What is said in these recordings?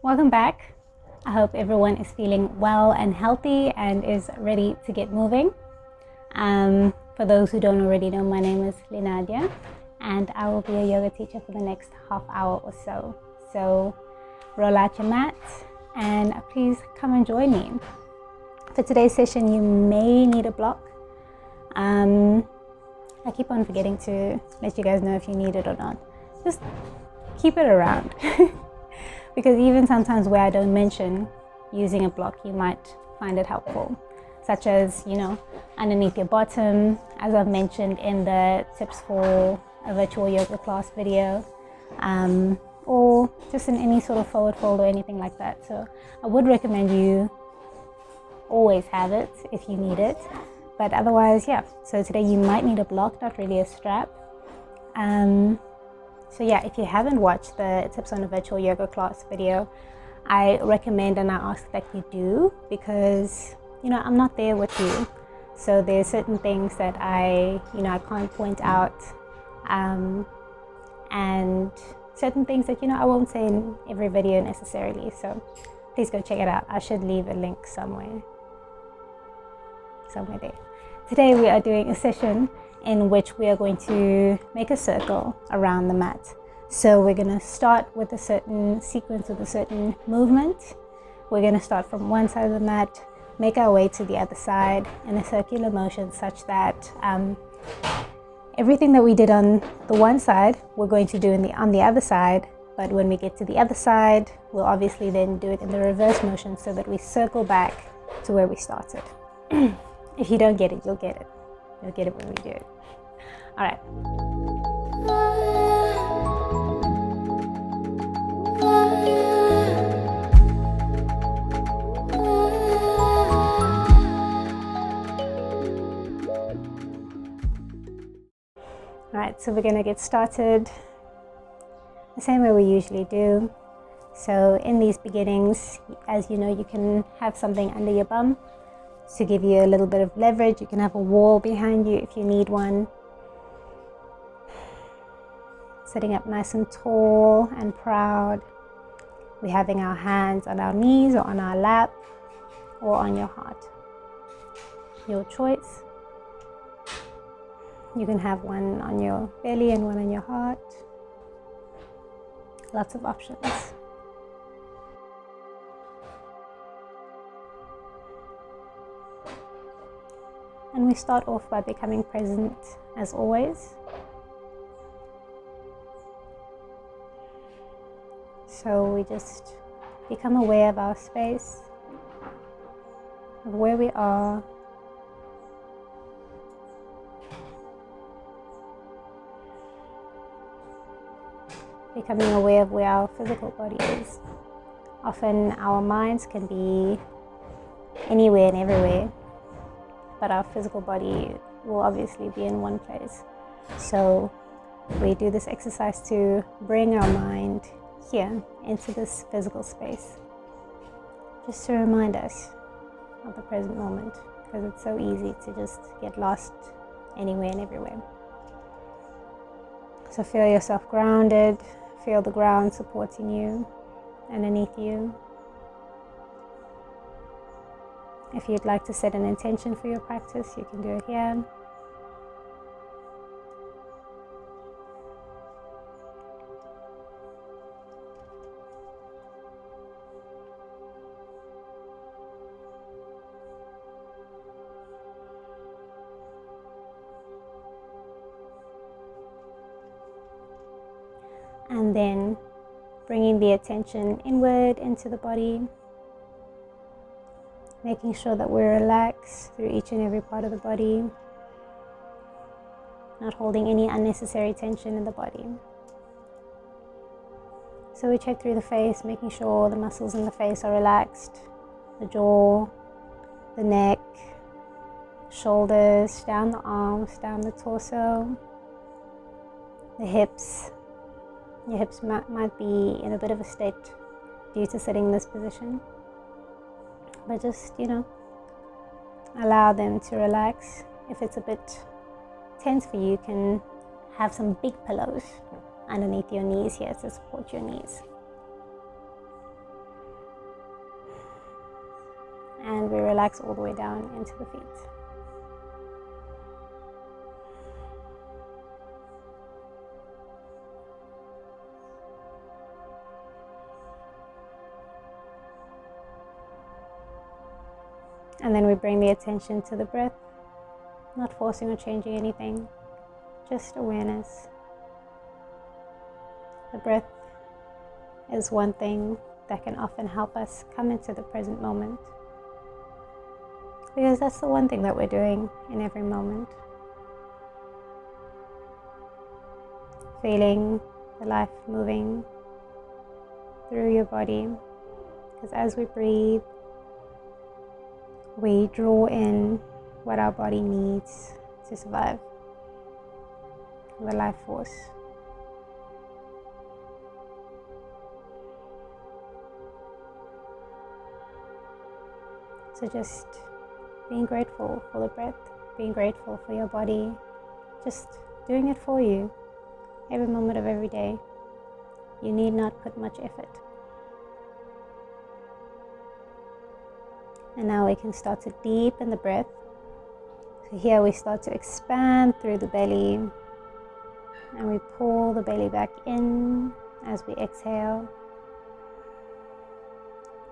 Welcome back. I hope everyone is feeling well and healthy and is ready to get moving. For those who don't already know, my name is Linadia and I will be a yoga teacher for the next half hour or so. So roll out your mat and please come and join me. For today's session, you may need a block. I keep on forgetting to let you guys know if you need it or not. Just keep it around. Because even sometimes where I don't mention using a block, you might find it helpful. Such as, underneath your bottom, as I've mentioned in the tips for a virtual yoga class video, or just in any sort of forward fold or anything like that. So I would recommend you always have it if you need it. But otherwise, yeah. So today you might need a block, not really a strap. So yeah, if you haven't watched the tips on a virtual yoga class video, I recommend and I ask that you do, because I'm not there with you. So there's certain things that I can't point out, and certain things that I won't say in every video necessarily. So please go check it out. I should leave a link somewhere there. Today we are doing a session in which we are going to make a circle around the mat. So we're going to start with a certain sequence, with a certain movement. We're going to start from one side of the mat, make our way to the other side in a circular motion, such that everything that we did on the one side, we're going to do on the other side. But when we get to the other side, we'll obviously then do it in the reverse motion, so that we circle back to where we started. If you don't get it, you'll get it. You'll get it when we do it. All right. All right, so we're going to get started the same way we usually do. So in these beginnings, as you know, you can have something under your bum to give you a little bit of leverage. You can have a wall behind you if you need one. Sitting up nice and tall and proud. We're having our hands on our knees or on our lap or on your heart. Your choice. You can have one on your belly and one on your heart. Lots of options. And we start off by becoming present as always. So we just become aware of our space, of where we are. Becoming aware of where our physical body is. Often our minds can be anywhere and everywhere, but our physical body will obviously be in one place. So we do this exercise to bring our mind here into this physical space, just to remind us of the present moment, because it's so easy to just get lost anywhere and everywhere. So feel yourself grounded, feel the ground supporting you, underneath you. If you'd like to set an intention for your practice, you can do it here. And then bringing the attention inward into the body, making sure that we're relaxed through each and every part of the body, not holding any unnecessary tension in the body. So we check through the face, making sure the muscles in the face are relaxed, the jaw, the neck, shoulders, down the arms, down the torso, the hips. Your hips might be in a bit of a state due to sitting in this position, but just, allow them to relax. If it's a bit tense for you, you can have some big pillows underneath your knees here to support your knees. relax all the way down into the feet. And then we bring the attention to the breath, not forcing or changing anything, just awareness. The breath is one thing that can often help us come into the present moment, because that's the one thing that we're doing in every moment. Feeling the life moving through your body, because as we breathe, we draw in what our body needs to survive, the life force. So just being grateful for the breath, being grateful for your body, just doing it for you every moment of every day. You need not put much effort. And now we can start to deepen the breath. So here we start to expand through the belly, and we pull the belly back in as we exhale,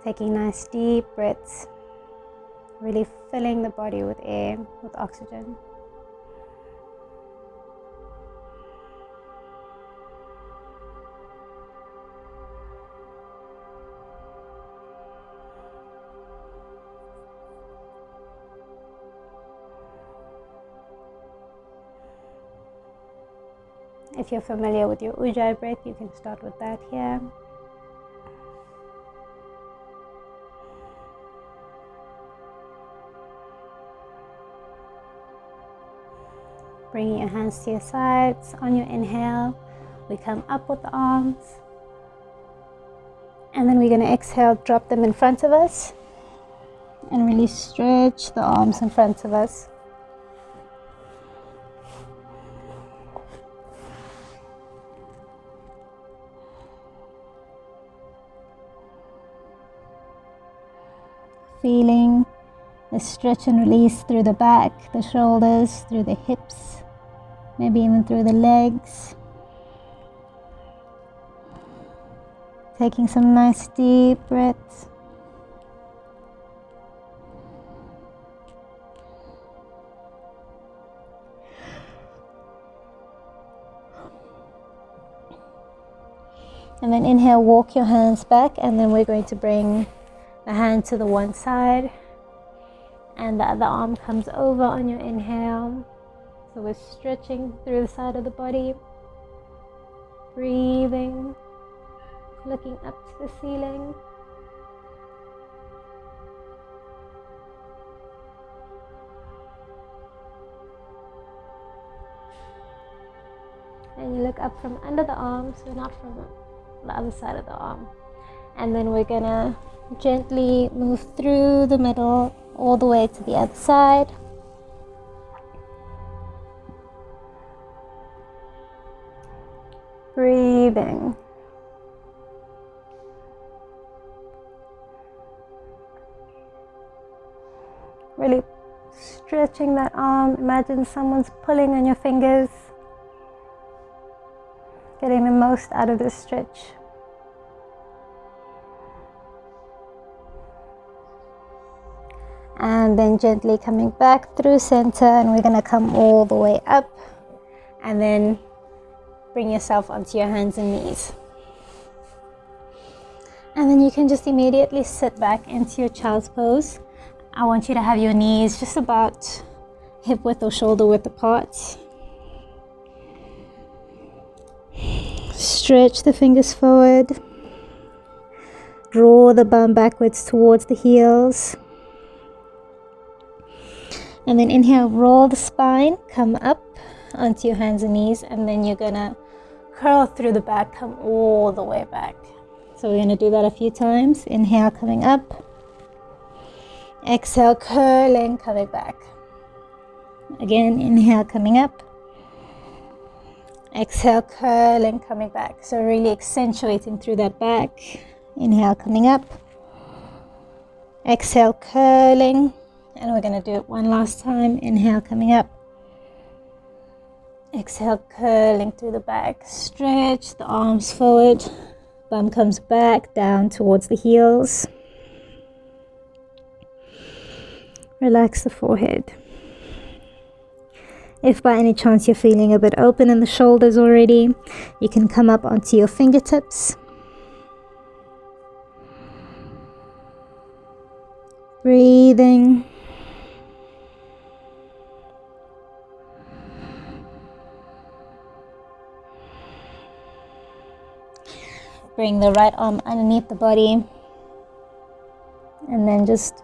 taking nice deep breaths, really filling the body with air, with oxygen. If you're familiar with your Ujjayi breath, you can start with that here. Bringing your hands to your sides. On your inhale, we come up with the arms. And then we're going to exhale, drop them in front of us. And really stretch the arms in front of us. Feeling the stretch and release through the back, the shoulders, through the hips, maybe even through the legs. Taking some nice deep breaths. And then inhale, walk your hands back, and then we're going to bring the hand to the one side and the other arm comes over on your inhale. So we're stretching through the side of the body, breathing, looking up to the ceiling. And you look up from under the arm, so not from the other side of the arm. And then we're gonna gently move through the middle all the way to the other side. Breathing. Really stretching that arm. Imagine someone's pulling on your fingers. Getting the most out of this stretch. And then gently coming back through center, and we're going to come all the way up, and then bring yourself onto your hands and knees. And then you can just immediately sit back into your child's pose. I want you to have your knees just about hip width or shoulder width apart. Stretch the fingers forward. Draw the bum backwards towards the heels. And then inhale, roll the spine, come up onto your hands and knees, and then you're gonna curl through the back, come all the way back. So we're gonna do that a few times. Inhale, coming up. Exhale, curling, coming back. Again, inhale, coming up. Exhale, curling, coming back. So really accentuating through that back. Inhale, coming up. Exhale, curling. And we're going to do it one last time. Inhale, coming up. Exhale, curling through the back. Stretch the arms forward. Bum comes back, down towards the heels. Relax the forehead. If by any chance you're feeling a bit open in the shoulders already, you can come up onto your fingertips. Breathing. Bring the right arm underneath the body. And then just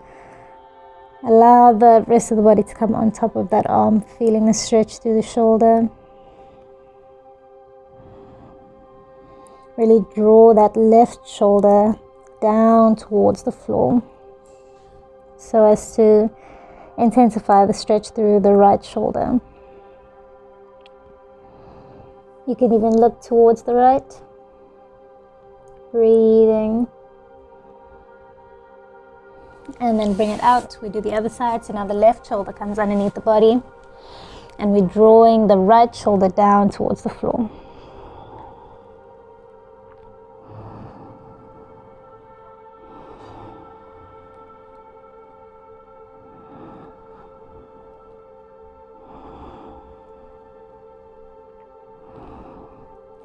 allow the rest of the body to come on top of that arm, feeling the stretch through the shoulder. Really draw that left shoulder down towards the floor so as to intensify the stretch through the right shoulder. You can even look towards the right. Breathing. And then bring it out. We do the other side. So now the left shoulder comes underneath the body. And we're drawing the right shoulder down towards the floor.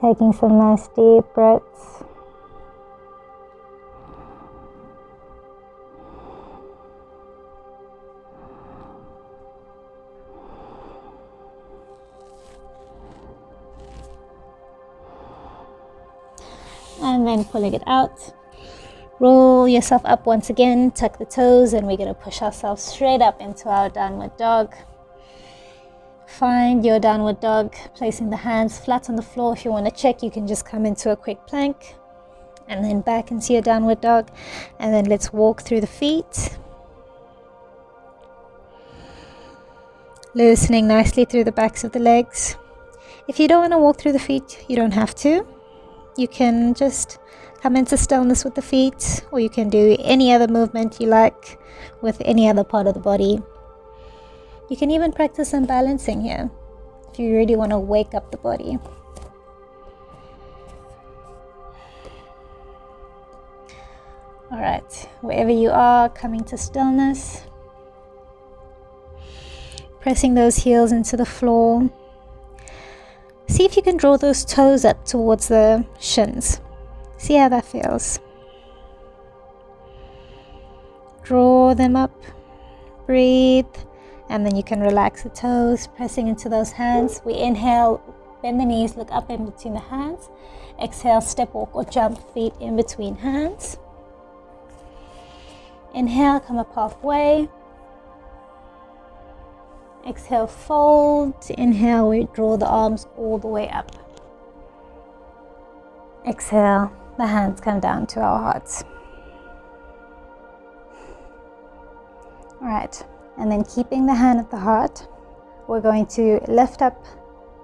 Taking some nice deep breaths. And then pulling it out. Roll yourself up once again, tuck the toes, and we're going to push ourselves straight up into our downward dog. Find your downward dog, placing the hands flat on the floor. If you want to check, you can just come into a quick plank and then back into your downward dog. And then let's walk through the feet. Loosening nicely through the backs of the legs. If you don't want to walk through the feet, you don't have to. You can just come into stillness with the feet, or you can do any other movement you like with any other part of the body. You can even practice some balancing here if you really want to wake up the body. All right, wherever you are, coming to stillness. Pressing those heels into the floor. See if you can draw those toes up towards the shins. See how that feels. Draw them up. Breathe. And then you can relax the toes, pressing into those hands. We inhale, bend the knees, look up in between the hands. Exhale, step, walk or jump feet in between hands. Inhale, come up halfway. Exhale, fold. Inhale, we draw the arms all the way up. Exhale, the hands come down to our hearts. All right. And then keeping the hand at the heart, we're going to lift up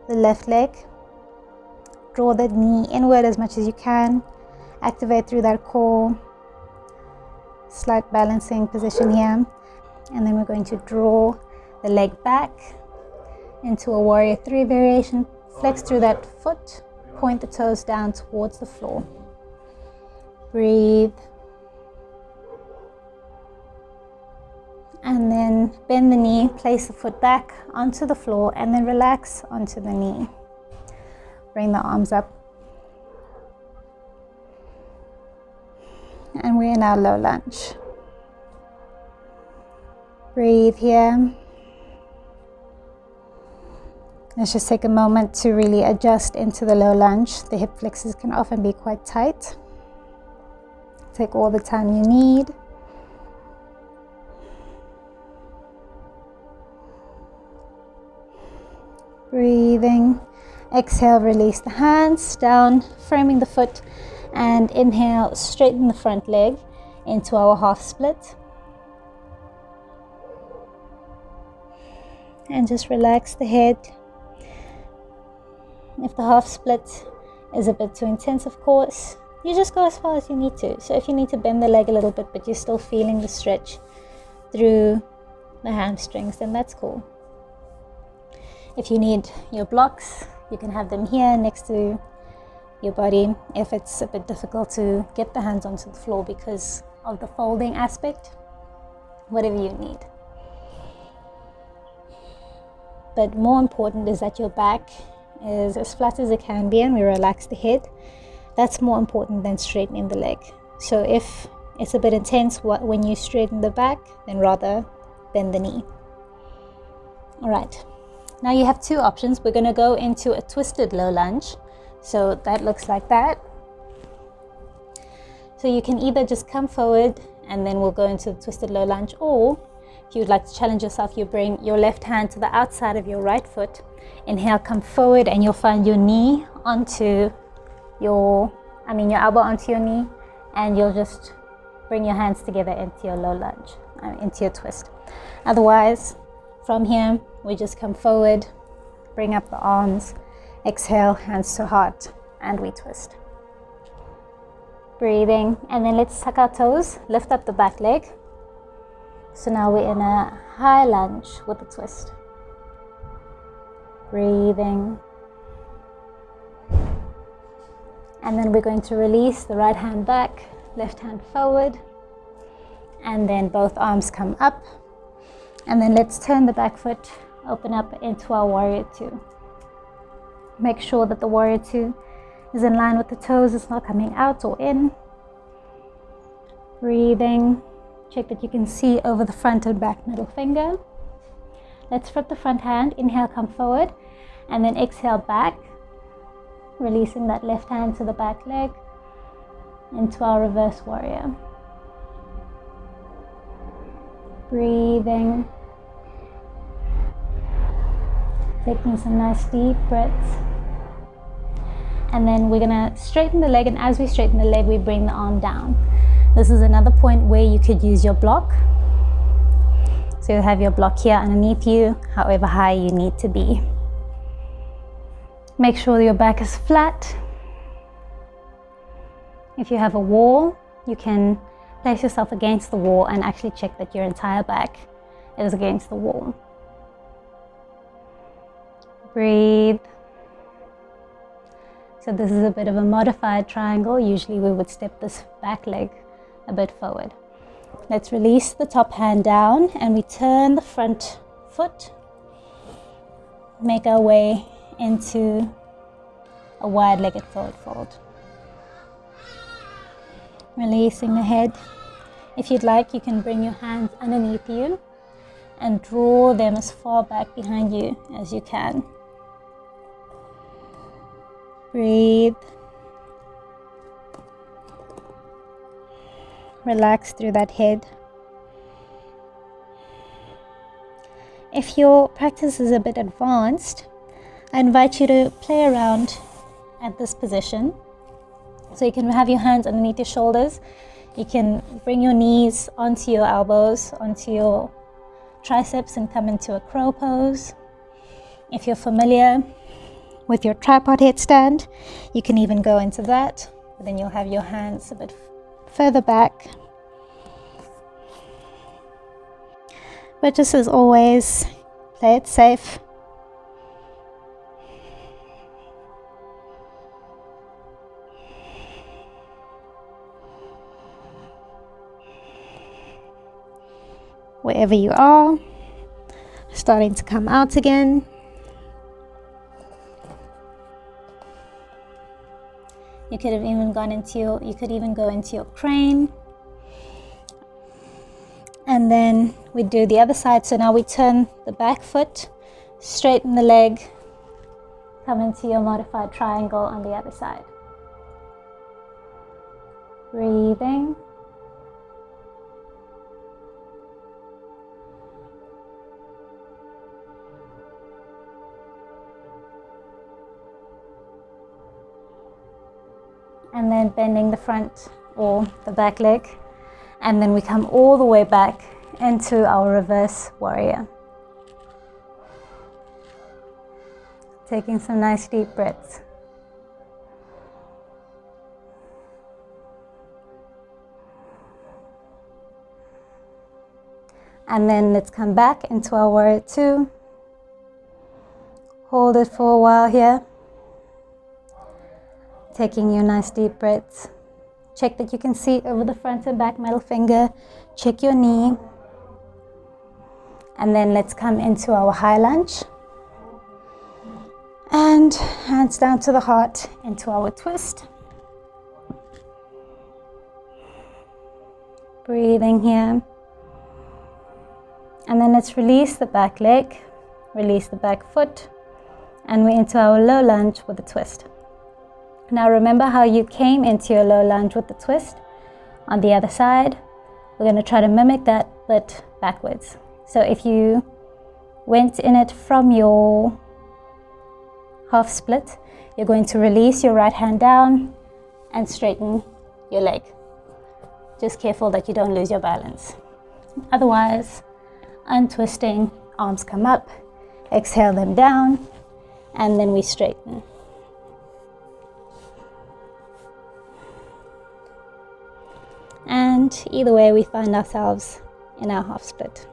the left leg, draw the knee inward as much as you can, activate through that core, slight balancing position here, and then we're going to draw the leg back into a warrior 3 variation, flex through that foot, point the toes down towards the floor. Breathe. And then bend the knee, place the foot back onto the floor, and then relax onto the knee. Bring the arms up. And we're in our low lunge. Breathe here. Let's just take a moment to really adjust into the low lunge. The hip flexors can often be quite tight. Take all the time you need. Breathing. Exhale, release the hands down, framing the foot, and inhale, straighten the front leg into our half split. And just relax the head. If the half split is a bit too intense, of course, you just go as far as you need to. So if you need to bend the leg a little bit, but you're still feeling the stretch through the hamstrings, then that's cool. If you need your blocks, you can have them here next to your body if it's a bit difficult to get the hands onto the floor because of the folding aspect, whatever you need. But more important is that your back is as flat as it can be and we relax the head. That's more important than straightening the leg. So if it's a bit intense when you straighten the back, then rather bend the knee. All right, now you have two options. We're going to go into a twisted low lunge. So that looks like that. So you can either just come forward and then we'll go into the twisted low lunge, or if you'd like to challenge yourself, you bring your left hand to the outside of your right foot. Inhale, come forward, and you'll find your knee onto your elbow onto your knee, and you'll just bring your hands together into your low lunge, into your twist. Otherwise, from here, we just come forward, bring up the arms, exhale, hands to heart, and we twist. Breathing, and then let's tuck our toes, lift up the back leg. So now we're in a high lunge with a twist. Breathing. And then we're going to release the right hand back, left hand forward, and then both arms come up. And then let's turn the back foot, open up into our warrior two. Make sure that the warrior two is in line with the toes, it's not coming out or in. Breathing. Check that you can see over the front and back middle finger. Let's flip the front hand. Inhale, come forward, and then exhale back, releasing that left hand to the back leg into our reverse warrior. Breathing. Taking some nice deep breaths. And then we're gonna straighten the leg, and as we straighten the leg, we bring the arm down. This is another point where you could use your block. So you have your block here underneath you, however high you need to be. Make sure your back is flat. If you have a wall, you can place yourself against the wall and actually check that your entire back is against the wall. Breathe. So this is a bit of a modified triangle. Usually we would step this back leg a bit forward. Let's release the top hand down and we turn the front foot. Make our way into a wide-legged forward fold. Releasing the head. If you'd like, you can bring your hands underneath you and draw them as far back behind you as you can. Breathe. Relax through that head. If your practice is a bit advanced, I invite you to play around at this position. So you can have your hands underneath your shoulders. You can bring your knees onto your elbows, onto your triceps, and come into a crow pose. If you're familiar with your tripod headstand, you can even go into that. But then you'll have your hands a bit further back. But just as always, play it safe. Wherever you are, starting to come out again. You could have even go into your crane. And then we do the other side. So now we turn the back foot, straighten the leg, come into your modified triangle on the other side. Breathing. And then bending the front or the back leg. And then we come all the way back into our reverse warrior. Taking some nice deep breaths. And then let's come back into our warrior two. Hold it for a while here. Taking your nice deep breaths. Check that you can see over the front and back middle finger. Check your knee. And then let's come into our high lunge. And hands down to the heart into our twist. Breathing here. And then let's release the back leg, release the back foot, and we're into our low lunge with a twist. Now remember how you came into your low lunge with the twist? On the other side, we're going to try to mimic that, but backwards. So if you went in it from your half split, you're going to release your right hand down and straighten your leg. Just careful that you don't lose your balance. Otherwise, untwisting, arms come up, exhale them down, and then we straighten. And either way, we find ourselves in our half split.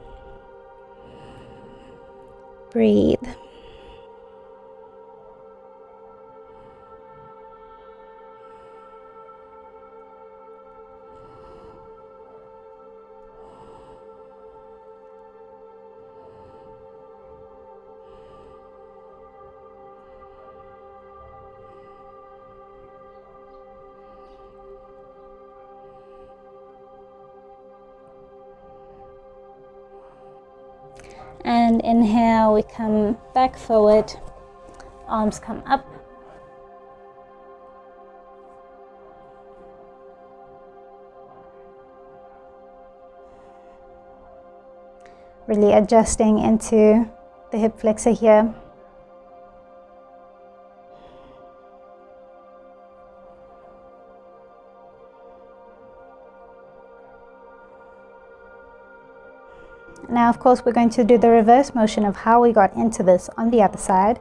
Breathe. And inhale, we come back forward, arms come up. Really adjusting into the hip flexor here. Now, of course, we're going to do the reverse motion of how we got into this on the other side.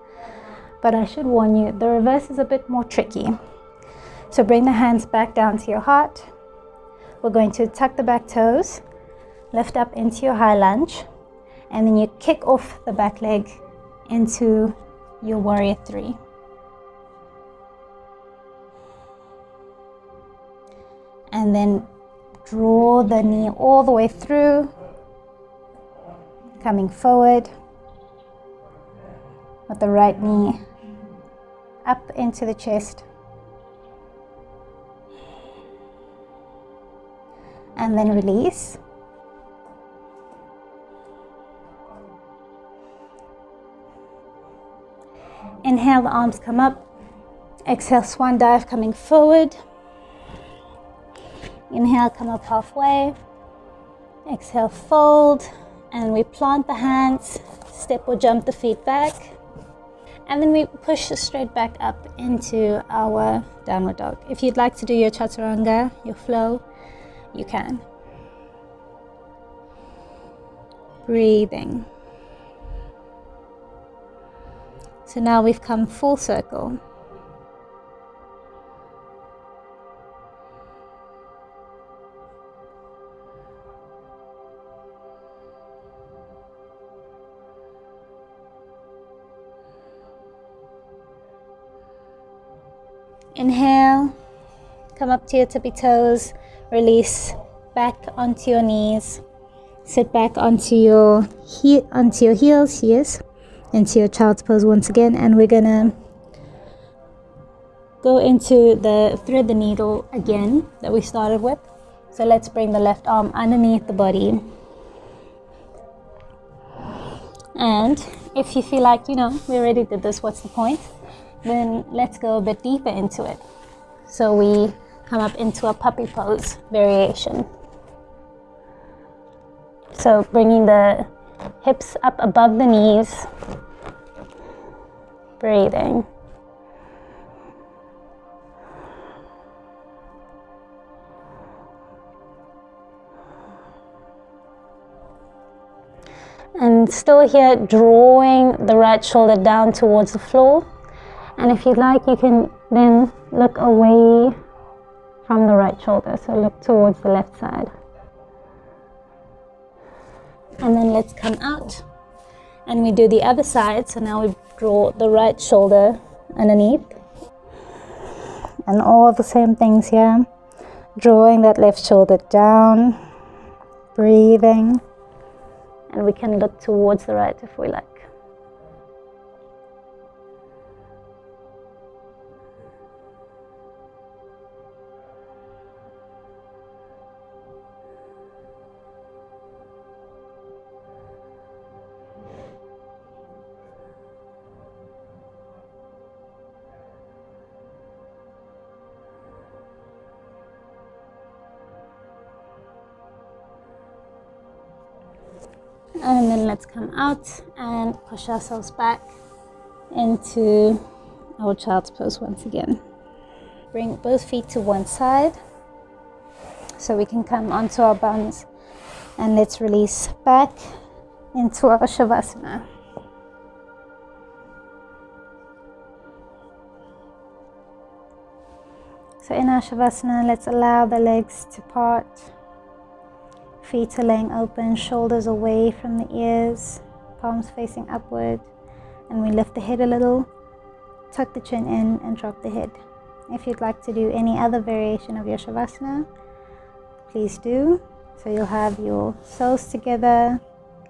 But I should warn you, the reverse is a bit more tricky. So bring the hands back down to your heart. We're going to tuck the back toes, lift up into your high lunge, and then you kick off the back leg into your warrior three. And then draw the knee all the way through, coming forward with the right knee up into the chest. And then release. Inhale, the arms come up. Exhale, swan dive, coming forward. Inhale, come up halfway. Exhale, fold. And we plant the hands, step or jump the feet back. And then we push straight back up into our downward dog. If you'd like to do your chaturanga, your flow, you can. Breathing. So now we've come full circle. Inhale, come up to your tippy toes, release back onto your knees, sit back onto your heels, yes, into your child's pose once again, and we're gonna go into the thread the needle again that we started with. So let's bring the left arm underneath the body, and if you feel like, we already did this, what's the point? Then let's go a bit deeper into it. So we come up into a puppy pose variation. So bringing the hips up above the knees, breathing. And still here, drawing the right shoulder down towards the floor. And if you'd like, you can then look away from the right shoulder. So look towards the left side. And then let's come out and we do the other side. So now we draw the right shoulder underneath, and all the same things here, drawing that left shoulder down, breathing, and we can look towards the right if we like. And then let's come out and push ourselves back into our child's pose once again. Bring both feet to one side so we can come onto our buns, and let's release back into our Shavasana. So in our Shavasana, let's allow the legs to part. Feet are laying open, shoulders away from the ears, palms facing upward, and we lift the head a little, tuck the chin in and drop the head. If you'd like to do any other variation of your Shavasana, please do. So you'll have your soles together,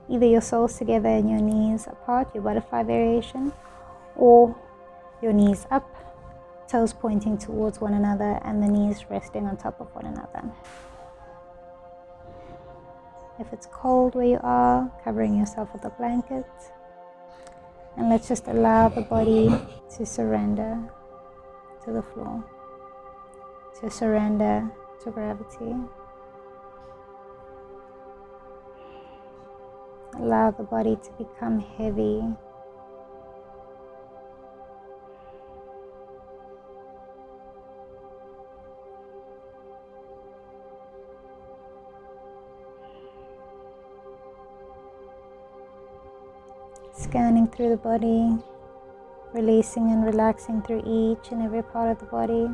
either your soles together and your knees apart, your butterfly variation, or your knees up, toes pointing towards one another and the knees resting on top of one another. If it's cold where you are, covering yourself with a blanket. And let's just allow the body to surrender to the floor, to surrender to gravity. Allow the body to become heavy. Scanning through the body, releasing and relaxing through each and every part of the body.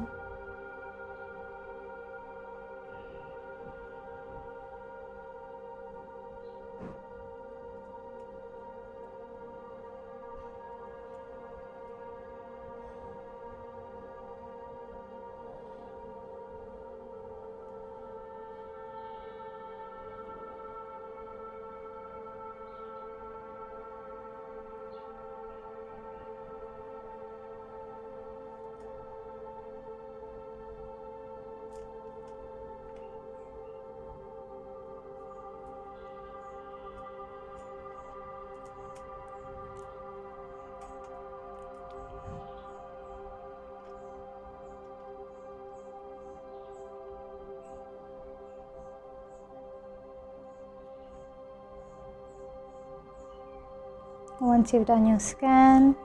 Once you've done your scan,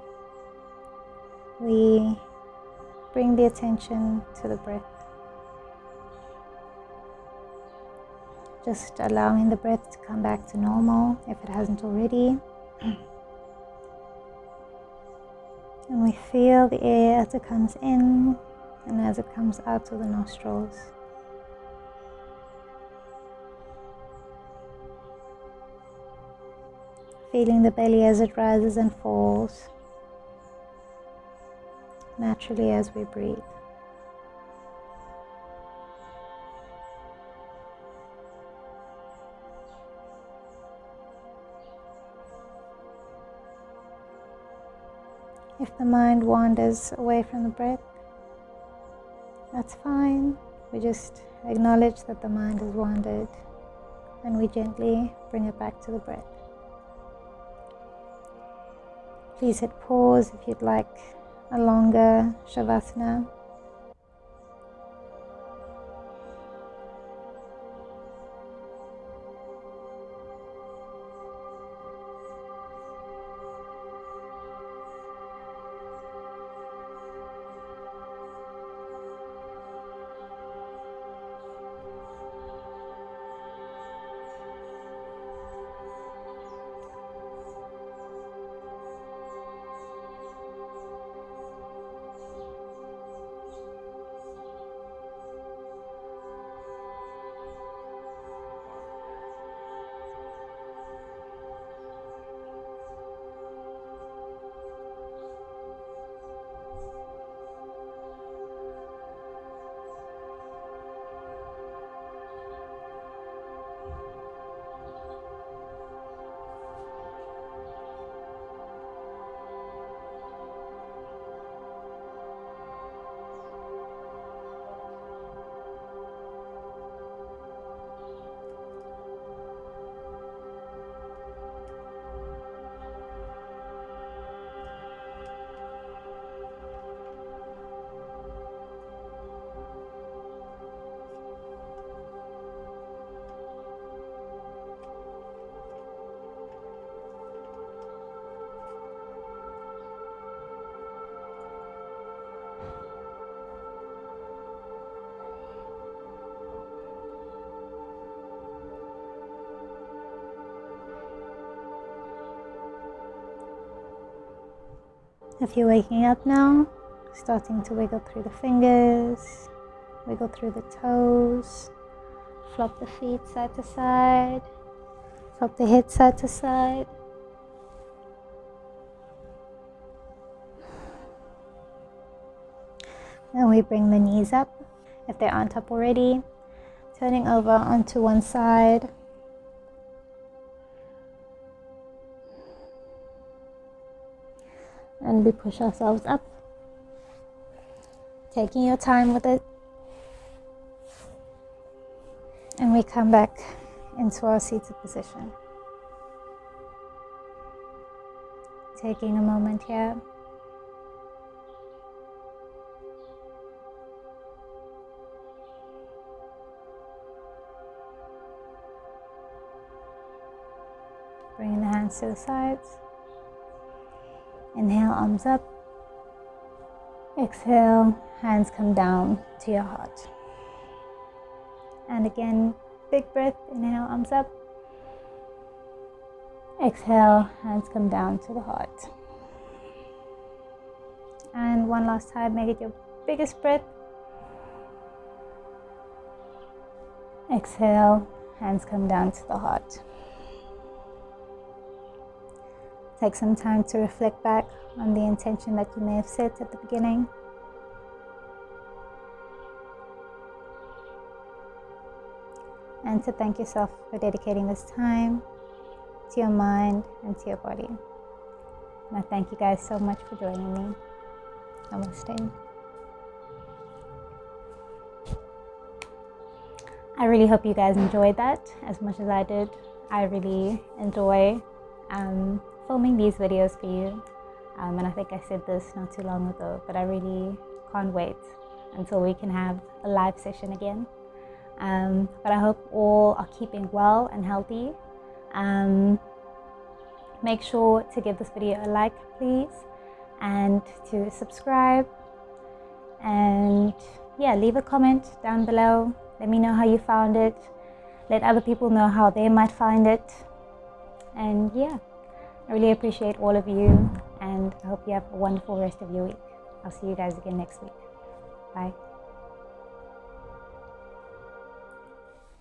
we bring the attention to the breath. Just allowing the breath to come back to normal if it hasn't already. And we feel the air as it comes in and as it comes out of the nostrils. Feeling the belly as it rises and falls naturally as we breathe. If the mind wanders away from the breath, that's fine. We just acknowledge that the mind has wandered and we gently bring it back to the breath. Please hit pause if you'd like a longer Shavasana. If you're waking up now, starting to wiggle through the fingers, wiggle through the toes, flop the feet side to side, flop the head side to side. And we bring the knees up, if they aren't up already, turning over onto one side. And we push ourselves up, taking your time with it. And we come back into our seated position. Taking a moment here. Bringing the hands to the sides. Inhale, arms up. Exhale, hands come down to your heart. And again, big breath. Inhale, arms up. Exhale, hands come down to the heart. And one last time, make it your biggest breath. Exhale, hands come down to the heart. Take some time to reflect back on the intention that you may have set at the beginning. And to thank yourself for dedicating this time to your mind and to your body. And I thank you guys so much for joining me. Namaste. I really hope you guys enjoyed that as much as I did. I really enjoy filming these videos for you, and I think I said this not too long ago, but I really can't wait until we can have a live session again. But I hope all are keeping well and healthy. Make sure to give this video a like, please, and to subscribe, and yeah, leave a comment down below. Let me know how you found it. Let other people know how they might find it. And yeah, I really appreciate all of you, and I hope you have a wonderful rest of your week. I'll see you guys again next week. Bye.